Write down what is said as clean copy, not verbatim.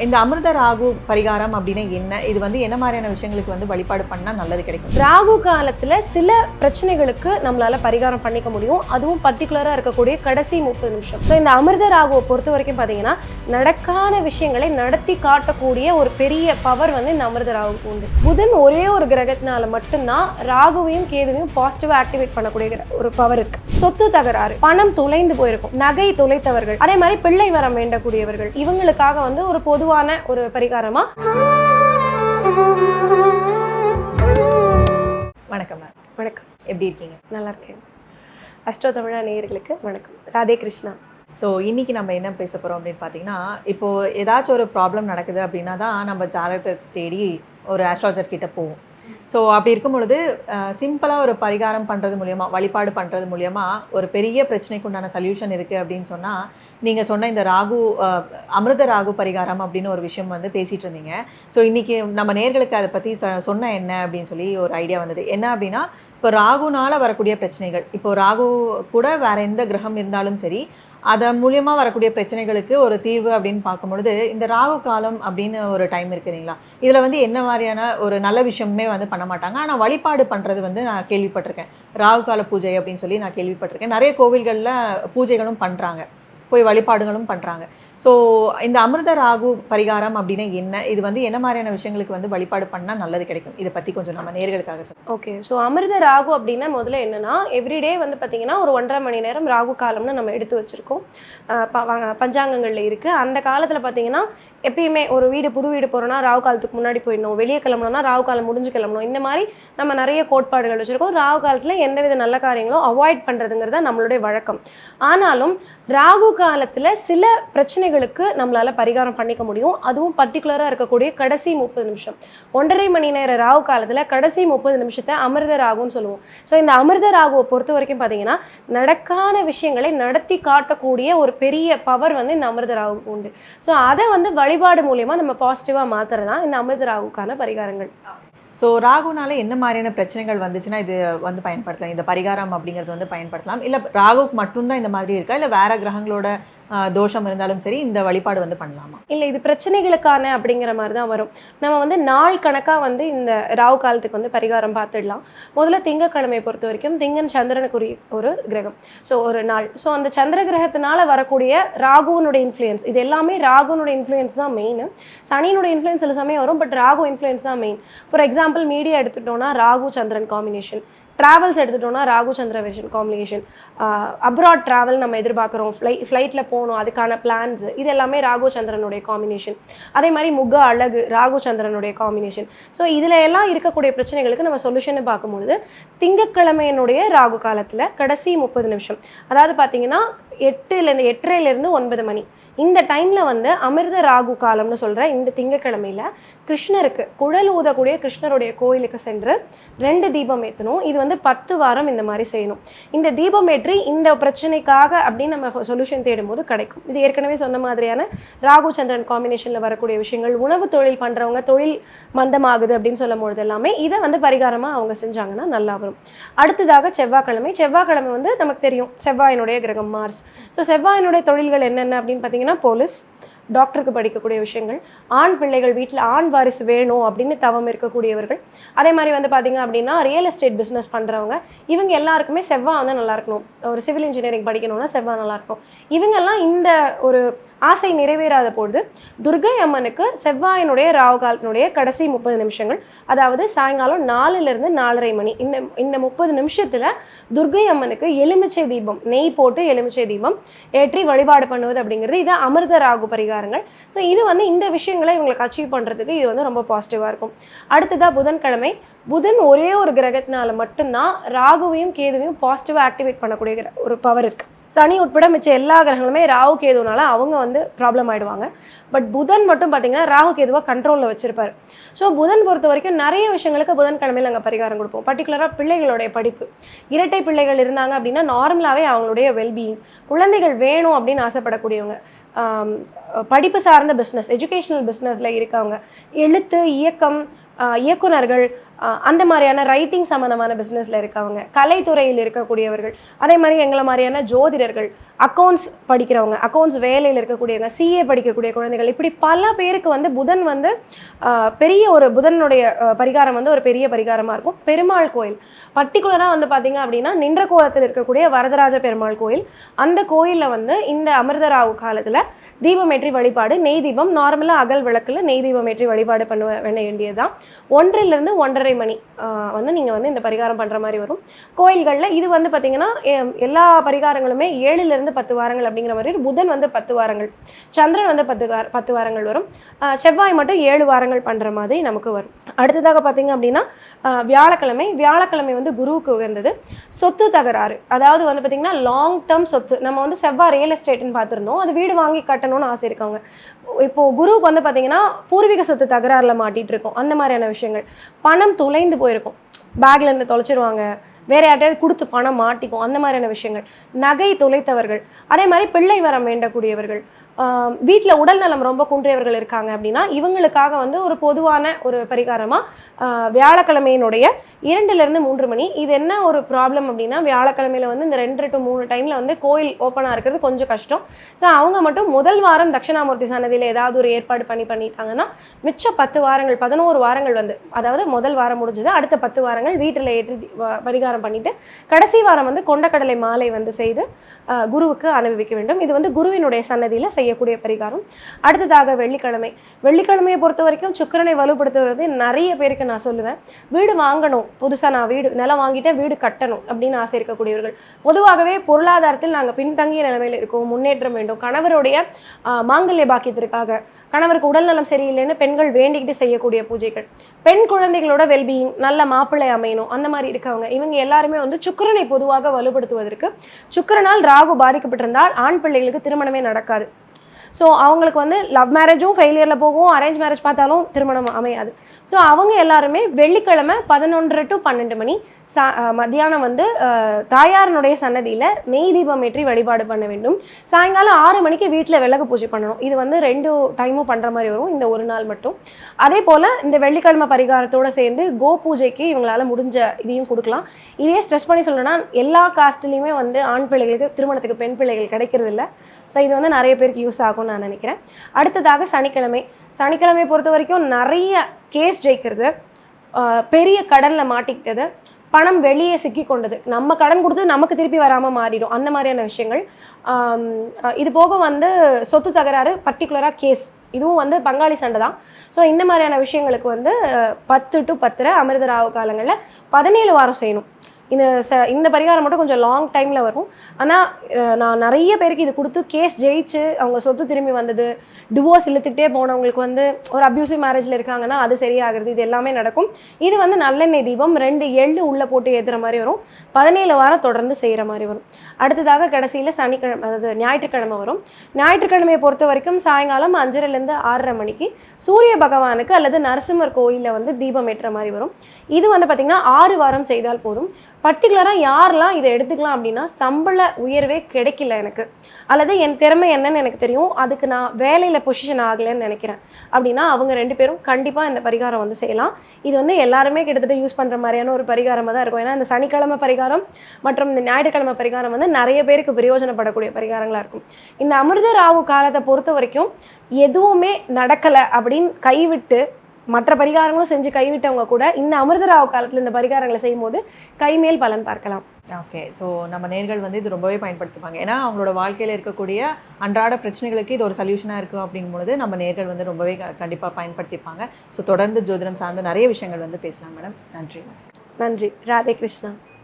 இந்த அமிர்த ராகு பரிகாரம் அப்படின்னா என்ன? இது என்ன மாதிரியான விஷயங்களுக்கு வழிபாடு பண்ணா நல்லது கிடைக்கும்? ராகு காலத்துல சில பிரச்சனைகளுக்கு நம்மளால பரிகாரம் பண்ணிக்க முடியும். அதுவும் பர்டிகுலரா இருக்கக்கூடிய கடைசி 30 நிமிஷம். ஸோ இந்த அமிர்த ராகுவை பொறுத்த வரைக்கும் பார்த்தீங்கன்னா, நடக்காத விஷயங்களை நடத்தி காட்டக்கூடிய ஒரு பெரிய பவர் இந்த அமிர்த ராகுக்கு உண்டு. புதன் ஒரே ஒரு கிரகத்தினால மட்டும்தான் ராகுவையும் கேதுவையும் பாசிட்டிவா ஆக்டிவேட் பண்ணக்கூடிய ஒரு பவர் இருக்கு. சொத்து தகராறு, பணம் தொலைந்து போயிருக்கும், நகை தொலைத்தவர்கள், அதே மாதிரி பிள்ளை வரம் வேண்டக்கூடியவர்கள், இவங்களுக்காக ஒரு பொதுவான ஒரு பரிகாரமா. வணக்கம் மேம். வணக்கம். எப்படி இருக்கீங்க? நல்லா இருக்கேன். அஸ்ட்ரோ தமிழா நேயர்களுக்கு வணக்கம். ராதே கிருஷ்ணா. ஸோ இன்றைக்கி நம்ம என்ன பேச போகிறோம் அப்படின்னு பார்த்தீங்கன்னா, இப்போது ஏதாச்சும் ஒரு ப்ராப்ளம் நடக்குது அப்படின்னா தான் நம்ம ஜாதகத்தை தேடி ஒரு ஆஸ்ட்ராலஜர் கிட்ட போவோம். ஸோ அப்படி இருக்கும் பொழுது சிம்பிளாக ஒரு பரிகாரம் பண்ணுறது மூலயமா, வழிபாடு பண்ணுறது மூலயமா ஒரு பெரிய பிரச்சனைக்கு உண்டான சொல்யூஷன் இருக்குது அப்படின்னு சொன்னால், நீங்கள் சொன்ன இந்த ராகு அமிர்த ராகு பரிகாரம் அப்படின்னு ஒரு விஷயம் பேசிகிட்டு இருந்தீங்க. ஸோ இன்றைக்கி நம்ம நேயர்களுக்கு அதை பற்றி சொன்ன என்ன அப்படின்னு சொல்லி ஒரு ஐடியா வந்தது. என்ன அப்படின்னா, இப்போ ராகுனால் வரக்கூடிய பிரச்சனைகள், இப்போ ராகு கூட வேறு எந்த கிரகம் இருந்தாலும் சரி, அதன் மூலியமாக வரக்கூடிய பிரச்சனைகளுக்கு ஒரு தீர்வு அப்படின்னு பார்க்கும்பொழுது, இந்த ராகு காலம் அப்படின்னு ஒரு டைம் இருக்குது இல்லைங்களா, இதில் என்ன மாதிரியான ஒரு நல்ல விஷயமே பண்ண மாட்டாங்க. ஆனால் வழிபாடு பண்ணுறது நான் கேள்விப்பட்டிருக்கேன். ராகு கால பூஜை அப்படின்னு சொல்லி நான் கேள்விப்பட்டிருக்கேன். நிறைய கோவில்களில் பூஜைகளும் பண்ணுறாங்க, போய் வழிபாடுகளும் பண்ணுறாங்க. ஸோ இந்த அமிர்த ராகு பரிகாரம் அப்படின்னா என்ன? இது என்ன மாதிரியான விஷயங்களுக்கு வழிபாடு பண்ணால் நல்லது கிடைக்கும்? இதை பற்றி கொஞ்சம் நம்ம நேயர்களுக்காக சொல்லுங்கள். ஓகே. ஸோ அமிர்த ராகு அப்படின்னா முதல்ல என்னன்னா, எவ்ரிடே பார்த்தீங்கன்னா ஒரு 1.5 மணி நேரம் ராகு காலம்னு நம்ம எடுத்து வச்சுருக்கோம். பஞ்சாங்கங்களில் இருக்குது. அந்த காலத்தில் பார்த்தீங்கன்னா எப்பயுமே ஒரு புது வீடு போகிறோன்னா ராகு காலத்துக்கு முன்னாடி போயிடணும், வெளியே கிளம்பணும்னா ராகு காலம் முடிஞ்சு கிளம்பணும். இந்த மாதிரி நம்ம நிறைய கோட்பாடுகள் வச்சுருக்கோம். ராகு காலத்தில் எந்தவித நல்ல காரியங்களும் அவாய்ட் பண்ணுறதுங்கிறது நம்மளுடைய வழக்கம். ஆனாலும் ராகு காலத்தில் சில பிரச்சனைகளுக்கு நம்மளால பரிகாரம் பண்ணிக்க முடியும். அதுவும் பர்டிகுலராக இருக்கக்கூடிய கடைசி 30 நிமிஷம், 1.5 மணி நேர ராகு காலத்தில் கடைசி 30 நிமிஷத்தை அமிர்த ராகுன்னு சொல்லுவோம். ஸோ இந்த அமிர்த ராகுவை பொறுத்த வரைக்கும் பார்த்தீங்கன்னா, நடக்காத விஷயங்களை நடத்தி காட்டக்கூடிய ஒரு பெரிய பவர் இந்த அமிர்த ராகுக்கு உண்டு. ஸோ அதை வழிபாடு மூலியமா நம்ம பாசிட்டிவாக மாற்றுறது தான் இந்த அமிர்த ராகுக்கான பரிகாரங்கள். ஸோ ராகுனால என்ன மாதிரியான பிரச்சனைகள் வந்துச்சுன்னா இது பயன்படுத்தலாம், இந்த பரிகாரம் அப்படிங்கிறது பயன்படுத்தலாம்? இல்லை ராகுக்கு மட்டும்தான் இந்த மாதிரி இருக்கா, இல்லை வேற கிரகங்களோட தோஷம் இருந்தாலும் சரி இந்த வழிபாடு பண்ணலாமா? இல்லை, இது பிரச்சனைகளுக்கான அப்படிங்கிற மாதிரி தான் வரும். நம்ம நாள் கணக்காக இந்த ராகு காலத்துக்கு பரிகாரம் பார்த்துடலாம். முதல்ல திங்கக்கிழமையை பொறுத்த வரைக்கும் திங்கன் சந்திரனுக்குரிய ஒரு கிரகம். ஸோ ஒரு நாள், ஸோ அந்த சந்திர கிரகத்தினால வரக்கூடிய ராகுவனுடைய இன்ஃப்ளூயன்ஸ், இது எல்லாமே ராகுனுடைய இன்ஃப்ளூயன்ஸ் தான் மெயின். சனியினுடைய இன்ஃப்ளூயன்ஸ் சில சமயம் வரும், பட் ராகு இன்ஃப்ளூயன்ஸ் தான் மெயின். ஃபார் எக்ஸாம்பிள் மீடியா எடுத்துட்டோம்னா ராகு சந்திரன் காம்பினேஷன், ட்ராவல்ஸ் எடுத்துட்டோம்னா ராகு சந்திரவேஷன் காம்பினேஷன், அப்ராட் ட்ராவல் நம்ம எதிர்பார்க்குறோம், ஃப்ளைட்டில் போகணும், அதுக்கான பிளான்ஸ், இது எல்லாமே ராகு சந்திரனுடைய காம்பினேஷன். அதே மாதிரி முக அழகு ராகு சந்திரனுடைய காம்பினேஷன். ஸோ இதில் எல்லாம் இருக்கக்கூடிய பிரச்சனைகளுக்கு நம்ம சொல்யூஷன் பார்க்கும்பொழுது திங்கட்கிழமையினுடைய ராகு காலத்தில் கடைசி 30 நிமிஷம், அதாவது பார்த்தீங்கன்னா 8:30 9 மணி, இந்த டைமில் அமிர்த ராகு காலம்னு சொல்கிற இந்த திங்கக்கிழமையில் கிருஷ்ணருக்கு குழல் ஊதக்கூடிய கிருஷ்ணருடைய கோயிலுக்கு சென்று 2 தீபம் ஏற்றணும். இது 10 வாரம் இந்த மாதிரி செய்யணும். இந்த தீபம் ஏற்றி இந்த பிரச்சனைக்காக அப்படின்னு நம்ம சொல்யூஷன் தேடும்போது கிடைக்கும். இது ஏற்கனவே சொன்ன மாதிரியான ராகு சந்திரன் காம்பினேஷனில் வரக்கூடிய விஷயங்கள், உணவு தொழில் பண்ணுறவங்க தொழில் மந்தமாகுது அப்படின்னு சொல்லும் பொழுது எல்லாமே இதை பரிகாரமாக அவங்க செஞ்சாங்கன்னா நல்லா வரும். அடுத்ததாக செவ்வாய்க்கிழமை நமக்கு தெரியும் செவ்வாயினுடைய கிரகம் மார்ஸ். ஸோ செவ்வாயினுடைய தொழில்கள் என்னென்ன அப்படின்னு பார்த்தீங்கன்னா, போலீஸ், டாக்டருக்கு படிக்கக்கூடிய விஷயங்கள், ஆண் பிள்ளைகள், வீட்டில் ஆண் வாரிசு வேணும் அப்படின்னு தவம் இருக்கக்கூடியவர்கள், அதே மாதிரி பார்த்தீங்க அப்படின்னா ரியல் எஸ்டேட் பிஸ்னஸ் பண்ணுறவங்க, இவங்க எல்லாருக்குமே செவ்வாய் நல்லா இருக்கணும். ஒரு சிவில் இன்ஜினியரிங் படிக்கணும்னா செவ்வாய் நல்லா இருக்கும். இவங்கெல்லாம் இந்த ஒரு ஆசை நிறைவேறாத பொழுது துர்கை அம்மனுக்கு செவ்வாயினுடைய ராகு காலத்தினுடைய கடைசி 30 நிமிஷங்கள், அதாவது சாயங்காலம் 4லிருந்து 4:30 மணி, இந்த 30 நிமிஷத்தில் துர்கை அம்மனுக்கு எலுமிச்சை தீபம், நெய் போட்டு எலுமிச்சை தீபம் ஏற்றி வழிபாடு பண்ணுவது அப்படிங்கிறது இது அமிர்த ராகு பரிகாரங்கள். ஸோ இது இந்த விஷயங்களை இவங்களுக்கு அச்சீவ் பண்ணுறதுக்கு இது ரொம்ப பாசிட்டிவாக இருக்கும். அடுத்ததாக புதன்கிழமை, புதன் ஒரே ஒரு கிரகத்தினால மட்டும்தான் ராகுவையும் கேதுவையும் பாசிட்டிவாக ஆக்டிவேட் பண்ணக்கூடிய ஒரு பவர் இருக்குது. சனி உட்பட மிச்ச எல்லா கிரகங்களுமே ராகு கேதுனால அவங்க ப்ராப்ளம் ஆகிடுவாங்க. பட் புதன் மட்டும் பார்த்தீங்கன்னா ராகு கேதுவாக கண்ட்ரோலில் வச்சுருப்பார். ஸோ புதன் பொறுத்த வரைக்கும் நிறைய விஷயங்களுக்கு புதன்கிழமையில் நாங்கள் பரிகாரம் கொடுப்போம். பர்டிகுலராக பிள்ளைகளுடைய படிப்பு, இரட்டை பிள்ளைகள் இருந்தாங்க அப்படின்னா நார்மலாகவே அவங்களுடைய வெல்பீயிங், குழந்தைகள் வேணும் அப்படின்னு ஆசைப்படக்கூடியவங்க, படிப்பு சார்ந்த பிஸ்னஸ், எஜுகேஷனல் பிஸ்னஸில் இருக்கவங்க, எழுத்து, இயக்கம், இயக்குனர்கள், அந்த மாதிரியான ரைட்டிங் சம்மந்தமான பிஸ்னஸில் இருக்கவங்க, கலைத்துறையில் இருக்கக்கூடியவர்கள், அதே மாதிரி எங்களை மாதிரியான ஜோதிடர்கள், அக்கௌண்ட்ஸ் படிக்கிறவங்க, அக்கௌண்ட்ஸ் வேலையில் இருக்கக்கூடியவங்க, சிஏ படிக்கக்கூடிய குழந்தைகள், இப்படி பல பேருக்கு வந்து புதன் வந்து பெரிய ஒரு புதனுடைய பரிகாரம் வந்து ஒரு பெரிய பரிகாரமாக இருக்கும். பெருமாள் கோயில் பர்டிகுலராக வந்து பார்த்தீங்க அப்படின்னா நின்ற கோலத்தில் இருக்கக்கூடிய வரதராஜ பெருமாள் கோயில், அந்த கோயிலில் வந்து இந்த அமிர்தராவு காலத்தில் தீபமேற்றி வழிபாடு, நெய் தீபம், நார்மலாக அகல் விளக்கில் நெய் தீபமேற்றி வழிபாடு பண்ண வேண்டியது தான். 1 to 1:30 மணி வந்து நீங்கள் வந்து இந்த பரிகாரம் பண்ணுற மாதிரி வரும். கோயில்களில் இது வந்து பார்த்திங்கன்னா எல்லா பரிகாரங்களுமே 7 to 10 வாரங்கள் அப்படிங்கிற மாதிரி. புதன் வந்து 10 வாரங்கள், சந்திரன் வந்து 10 வாரங்கள் வரும், செவ்வாய் மட்டும் 7 வாரங்கள் பண்ணுற மாதிரி நமக்கு வரும். அடுத்ததாக பார்த்திங்க அப்படின்னா வியாழக்கிழமை வந்து குருவுக்கு உகந்தது. சொத்து தகராறு, அதாவது வந்து பார்த்திங்கன்னா லாங் டேர்ம் சொத்து, நம்ம வந்து செவ்வாய் ரியல் எஸ்டேட்னு பார்த்துருந்தோம், அது வீடு வாங்கி கட்டணும்னு ஆசை இருக்காங்க. இப்போது குருவுக்கு வந்து பார்த்திங்கன்னா பூர்வீக சொத்து தகராறில் மாட்டிகிட்டு இருக்கோம். அந்த மாதிரியான விஷயங்கள், பணம் தொலைந்து போயிருக்கும், பேக்ல இருந்து தொலைச்சிருவாங்க, வேற யார்ட்டையாவது கொடுத்து பணம் மாட்டிக்கும், அந்த மாதிரியான விஷயங்கள், நகை தொலைத்தவர்கள், அதே மாதிரி பிள்ளை வரம் வேண்டக்கூடியவர்கள், வீட்டில் உடல் நலம் ரொம்ப குன்றியவர்கள் இருக்காங்க அப்படின்னா இவங்களுக்காக வந்து ஒரு பொதுவான ஒரு பரிகாரமாக வியாழக்கிழமையினுடைய 2 to 3 மணி. இது என்ன ஒரு ப்ராப்ளம் அப்படின்னா, வியாழக்கிழமையில் வந்து இந்த 2 to 3 டைமில் வந்து கோயில் ஓப்பனாக இருக்கிறது கொஞ்சம் கஷ்டம். ஸோ அவங்க மட்டும் முதல் வாரம் தட்சிணாமூர்த்தி சன்னதியில் ஏதாவது ஒரு ஏற்பாடு பண்ணிட்டாங்கன்னா மிச்சம் 10 வாரங்கள் 11 வாரங்கள் வந்து, அதாவது முதல் வாரம் முடிஞ்சது, அடுத்த 10 வாரங்கள் வீட்டில் ஏற்றி பரிகாரம் பண்ணிட்டு கடைசி வாரம் வந்து கொண்டக்கடலை மாலை வந்து செய்து குருவுக்கு அனுபவிக்க வேண்டும். இது வந்து குருவினுடைய சன்னதியில் செய்யக்கூடிய பரிகாரம். அடுத்ததாக வெள்ளிக்கிழமையை பொறுத்த வரைக்கும் சுக்கிரனை வலுப்படுத்துவது நிறைய பேருக்கு நான் சொல்லுவேன். வீடு வாங்கணும், புதுசாக நான் நிலம் வாங்கிட்டேன், வீடு கட்டணும் அப்படின்னு ஆசை இருக்கக்கூடியவர்கள், பொதுவாகவே பொருளாதாரத்தில் நாங்கள் பின்தங்கிய நிலைமையில் இருக்கோம், முன்னேற்றம் வேண்டும், கணவருடைய மாங்கல்ய பாக்கியத்திற்காக, கணவருக்கு உடல் நலம் சரியில்லைன்னு பெண்கள் வேண்டிக்கிட்டு செய்யக்கூடிய பூஜைகள், பெண் குழந்தைகளோட வெல்பீயிங், நல்ல மாப்பிள்ளை அமையணும், அந்த மாதிரி இருக்கவங்க, இவங்க எல்லாருமே வந்து சுக்கிரனை பொதுவாக வலுப்படுத்துவதற்கு, சுக்கிரனால் ராகு பாதிக்கப்பட்டிருந்தால் ஆண் பிள்ளைகளுக்கு திருமணமே நடக்காது. ஸோ அவங்களுக்கு வந்து லவ் மேரேஜும் ஃபெயிலியரில் போகும், அரேஞ்ச் மேரேஜ் பார்த்தாலும் திருமணம் அமையாது. ஸோ அவங்க எல்லாருமே வெள்ளிக்கிழமை 11 to 12 மணி மத்தியானம் வந்து தாயாரனுடைய சன்னதியில் நெய் தீபம் ஏற்றி வழிபாடு பண்ண வேண்டும். சாயங்காலம் 6 மணிக்கு வீட்டில் விளக்கு பூஜை பண்ணணும். இது வந்து 2 டைமும் பண்ணுற மாதிரி வரும், இந்த ஒரு நாள் மட்டும். அதே போல் இந்த வெள்ளிக்கிழமை பரிகாரத்தோடு சேர்ந்து கோ பூஜைக்கு இவங்களால முடிஞ்ச இதையும் கொடுக்கலாம். இதே ஸ்ட்ரெஸ் பண்ணி சொல்லணும்னா எல்லா காஸ்ட்லேயுமே வந்து ஆண் பிள்ளைகளுக்கு திருமணத்துக்கு பெண் பிள்ளைகள் கிடைக்கிறது இல்லை. ஸோ இது வந்து நிறைய பேருக்கு யூஸ் ஆகும்னு நான் நினைக்கிறேன். அடுத்ததாக சனிக்கிழமையை பொறுத்த வரைக்கும் நிறைய கேஸ் ஜெயிக்கிறது, பெரிய கடனில் மாட்டிக்கிட்டது, பணம் வெளியே சிக்கி கொண்டது, நம்ம கடன் கொடுத்து நமக்கு திருப்பி வராமல் மாறிடும், அந்த மாதிரியான விஷயங்கள். இது போக வந்து சொத்து தகராறு, பர்டிகுலராக கேஸ், இதுவும் வந்து பங்காளி சண்டை தான். ஸோ இந்த மாதிரியான விஷயங்களுக்கு வந்து 10 to 10:30 அமிர்தராவு காலங்களில் 17 வாரம் செய்யணும். இந்த பரிகாரம் மட்டும் கொஞ்சம் லாங் டைமில் வரும். ஆனால் நான் நிறைய பேருக்கு இது கொடுத்து கேஸ் ஜெயிச்சு அவங்க சொத்து திரும்பி வந்தது, டிவோர்ஸ் இழுத்துக்கிட்டே போனவங்களுக்கு வந்து ஒரு அப்யூசிவ் மேரேஜில் இருக்காங்கன்னா அது சரியாகிறது, இது எல்லாமே நடக்கும். இது வந்து நல்லெண்ணெய் தீபம் 2 எள்ளு உள்ளே போட்டு ஏற்றுற மாதிரி வரும், 17 வாரம் தொடர்ந்து செய்கிற மாதிரி வரும். அடுத்ததாக கடைசியில் சனிக்கிழமை, அதாவது ஞாயிற்றுக்கிழமை வரும். ஞாயிற்றுக்கிழமையை பொறுத்த வரைக்கும் சாயங்காலம் 5:30 to 6:30 மணிக்கு சூரிய பகவானுக்கு அல்லது நரசிம்மர் கோயிலில் வந்து தீபம் ஏற்றுற மாதிரி வரும். இது வந்து பார்த்திங்கன்னா 6 வாரம் செய்தால் போதும். பர்டிகுலராக யாரெல்லாம் இதை எடுத்துக்கலாம் அப்படின்னா, சம்பள உயர்வே கிடைக்கல எனக்கு, அல்லது என் திறமை என்னன்னு எனக்கு தெரியும், அதுக்கு நான் வேலையில் பொசிஷன் ஆகலைன்னு நினைக்கிறேன் அப்படின்னா அவங்க 2 பேரும் கண்டிப்பாக இந்த பரிகாரம் வந்து செய்யலாம். இது வந்து எல்லாருமே கிட்டத்தட்ட யூஸ் பண்ணுற மாதிரியான ஒரு பரிகாரமாக தான் இருக்கும். ஏன்னா இந்த சனிக்கிழமை பரிகாரம் மற்றும் இந்த ஞாயிற்றுக்கிழமை பரிகாரம் வந்து நிறைய பேருக்கு பிரயோஜனப்படக்கூடிய பரிகாரங்களாக இருக்கும். இந்த அமிர்த ராவு காலத்தை பொறுத்த வரைக்கும் எதுவுமே நடக்கலை அப்படின்னு கைவிட்டு மற்ற பரிகாரங்களும் செஞ்சு கைவிட்டவங்க கூட இந்த அமிர்தராவு காலத்தில் இந்த பரிகாரங்களை செய்யும் போது கைமேல் பலன் பார்க்கலாம். ஓகே, ஸோ நம்ம நேர்கள் வந்து இது ரொம்பவே பயன்படுத்திப்பாங்க. ஏன்னா அவங்களோட வாழ்க்கையில் இருக்கக்கூடிய அன்றாட பிரச்சனைகளுக்கு இது ஒரு சொல்யூஷனாக இருக்கும் அப்படிங்கும்போது நம்ம நேர்கள் வந்து ரொம்பவே கண்டிப்பாக பயன்படுத்திப்பாங்க. ஸோ தொடர்ந்து ஜோதிடம் சார்ந்த நிறைய விஷயங்கள் வந்து பேசலாம் மேடம். நன்றி. நன்றி. ராதே கிருஷ்ணா.